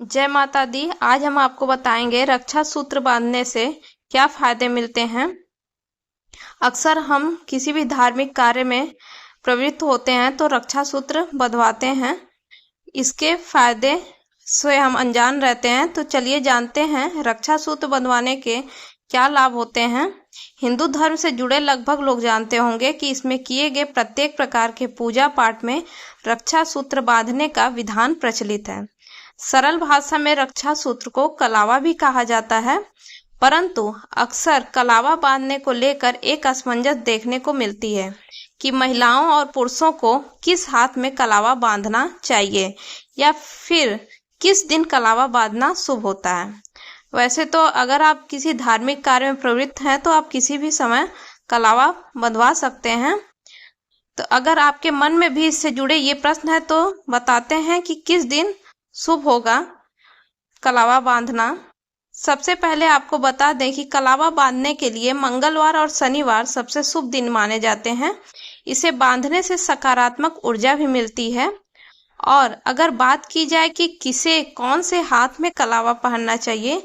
जय माता दी। आज हम आपको बताएंगे रक्षा सूत्र बांधने से क्या फायदे मिलते हैं। अक्सर हम किसी भी धार्मिक कार्य में प्रवृत्त होते हैं तो रक्षा सूत्र बंधवाते हैं। इसके फायदे से हम अनजान रहते हैं, तो चलिए जानते हैं रक्षा सूत्र बंधवाने के क्या लाभ होते हैं। हिंदू धर्म से जुड़े लगभग लोग जानते होंगे कि इसमें किए गए प्रत्येक प्रकार के पूजा पाठ में रक्षा सूत्र बांधने का विधान प्रचलित है। सरल भाषा में रक्षा सूत्र को कलावा भी कहा जाता है, परंतु अक्सर कलावा बांधने को लेकर एक असमंजस देखने को मिलती है कि महिलाओं और पुरुषों को किस हाथ में कलावा बांधना चाहिए या फिर किस दिन कलावा बांधना शुभ होता है। वैसे तो अगर आप किसी धार्मिक कार्य में प्रवृत्त हैं तो आप किसी भी समय कलावा बंधवा सकते हैं। तो अगर आपके मन में भी इससे जुड़े ये प्रश्न है तो बताते हैं कि किस दिन शुभ होगा कलावा बांधना। सबसे पहले आपको बता दें कि कलावा बांधने के लिए मंगलवार और शनिवार सबसे शुभ दिन माने जाते हैं। इसे बांधने से सकारात्मक ऊर्जा भी मिलती है। और अगर बात की जाए कि किसे कौन से हाथ में कलावा पहनना चाहिए,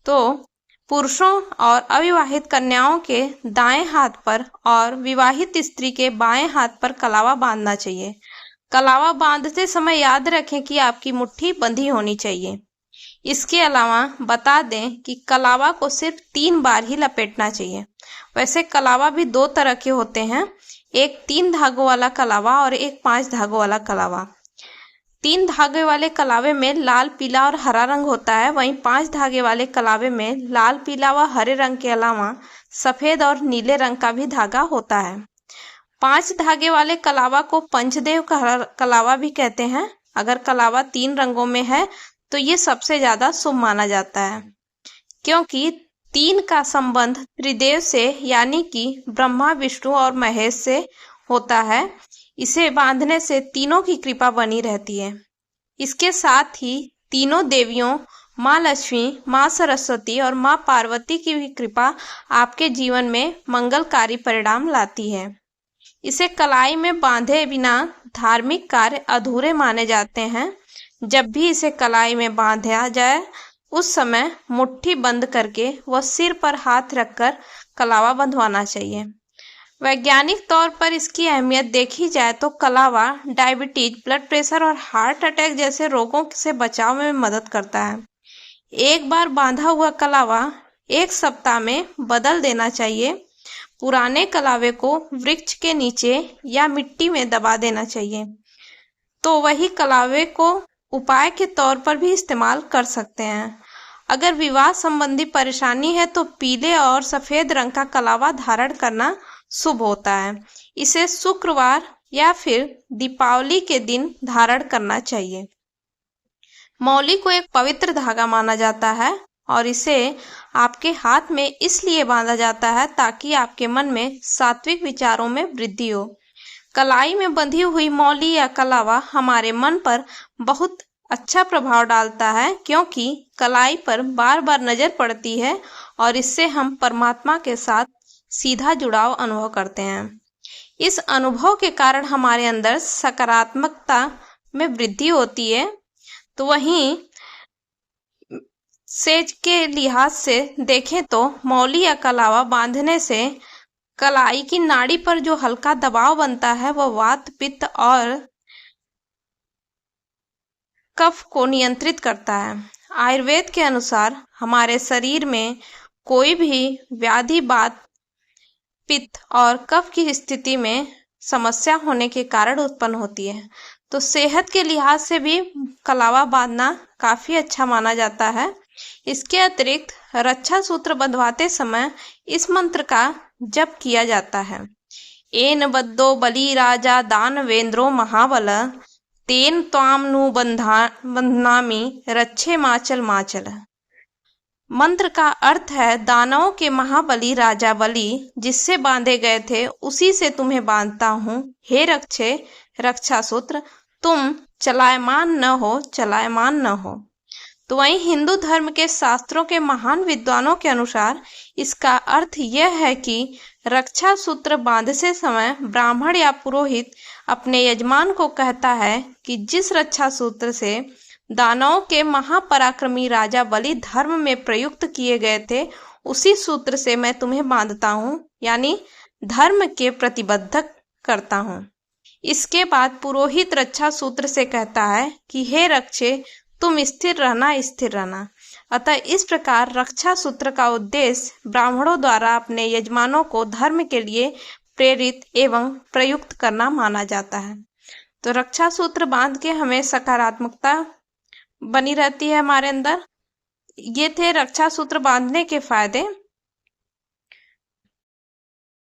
तो पुरुषों और अविवाहित कन्याओं के दाएं हाथ पर और विवाहित स्त्री के बाएं हाथ पर कलावा बांधना चाहिए। कलावा बांधते समय याद रखें कि आपकी मुट्ठी बंधी होनी चाहिए। इसके अलावा बता दें कि कलावा को सिर्फ 3 बार ही लपेटना चाहिए। वैसे कलावा भी 2 तरह के होते हैं, एक 3 धागों वाला कलावा और एक 5 धागों वाला कलावा। 3 धागे वाले कलावे में लाल, पीला और हरा रंग होता है, वहीं 5 धागे वाले कलावे में लाल, पीला व हरे रंग के अलावा सफेद और नीले रंग का भी धागा होता है। 5 धागे वाले कलावा को पंचदेव कलावा भी कहते हैं। अगर कलावा 3 रंगों में है तो ये सबसे ज्यादा शुभ माना जाता है, क्योंकि 3 का संबंध त्रिदेव से यानी कि ब्रह्मा, विष्णु और महेश से होता है। इसे बांधने से तीनों की कृपा बनी रहती है। इसके साथ ही तीनों देवियों माँ लक्ष्मी, माँ सरस्वती और माँ पार्वती की भी कृपा आपके जीवन में मंगलकारी परिणाम लाती है। इसे कलाई में बांधे बिना धार्मिक कार्य अधूरे माने जाते हैं। जब भी इसे कलाई में बांधा जाए उस समय मुट्ठी बंद करके व सिर पर हाथ रखकर कलावा बंधवाना चाहिए। वैज्ञानिक तौर पर इसकी अहमियत देखी जाए तो कलावा डायबिटीज, ब्लड प्रेशर और हार्ट अटैक जैसे रोगों से बचाव में मदद करता है। एक बार बांधा हुआ कलावा 1 सप्ताह में बदल देना चाहिए। पुराने कलावे को वृक्ष के नीचे या मिट्टी में दबा देना चाहिए। तो वही कलावे को उपाय के तौर पर भी इस्तेमाल कर सकते हैं। अगर विवाह संबंधी परेशानी है तो पीले और सफेद रंग का कलावा धारण करना शुभ होता है। इसे शुक्रवार या फिर दीपावली के दिन धारण करना चाहिए। मौली को एक पवित्र धागा माना जाता है और इसे आपके हाथ में इसलिए बांधा जाता है ताकि आपके मन में सात्विक विचारों में वृद्धि हो। कलाई में बंधी हुई मौली या कलावा हमारे मन पर बहुत अच्छा प्रभाव डालता है, क्योंकि कलाई पर बार बार नजर पड़ती है और इससे हम परमात्मा के साथ सीधा जुड़ाव अनुभव करते हैं। इस अनुभव के कारण हमारे अंदर सकारात्मकता में वृद्धि होती है। तो वहीं सेज के लिहाज से देखें तो मौली या कलावा बांधने से कलाई की नाड़ी पर जो हल्का दबाव बनता है वह वात, पित्त और कफ को नियंत्रित करता है। आयुर्वेद के अनुसार हमारे शरीर में कोई भी व्याधि वात, पित्त और कफ की स्थिति में समस्या होने के कारण उत्पन्न होती है। तो सेहत के लिहाज से भी कलावा बांधना काफी अच्छा माना जाता है। इसके अतिरिक्त रक्षा सूत्र बंधवाते समय इस मंत्र का जप किया जाता है। एन बद्दो बलि राजा दानवेंद्रो महाबल, तेन त्वाम नु बंधनामि रक्षे माचल माचल। मंत्र का अर्थ है, दानवों के महाबली राजा बलि जिससे बांधे गए थे उसी से तुम्हें बांधता हूँ। हे रक्षे रक्षा सूत्र, तुम चलायमान न हो, चलायमान न हो। तो वहीं हिंदू धर्म के शास्त्रों के महान विद्वानों के अनुसार इसका अर्थ यह है कि रक्षा सूत्र बांधते समय ब्राह्मण या पुरोहित अपने यजमान को कहता है कि जिस रक्षा सूत्र से दानवों के महापराक्रमी राजा बलि धर्म में प्रयुक्त किए गए थे, उसी सूत्र से मैं तुम्हें बांधता हूँ, यानी धर्म के प्रतिबद्ध करता हूँ। इसके बाद पुरोहित रक्षा सूत्र से कहता है कि हे रक्षे, तुम स्थिर रहना, स्थिर रहना। अतः इस प्रकार रक्षा सूत्र का उद्देश्य ब्राह्मणों द्वारा अपने यजमानों को धर्म के लिए प्रेरित एवं प्रयुक्त करना माना जाता है। तो रक्षा सूत्र बांध के हमें सकारात्मकता बनी रहती है हमारे अंदर। ये थे रक्षा सूत्र बांधने के फायदे।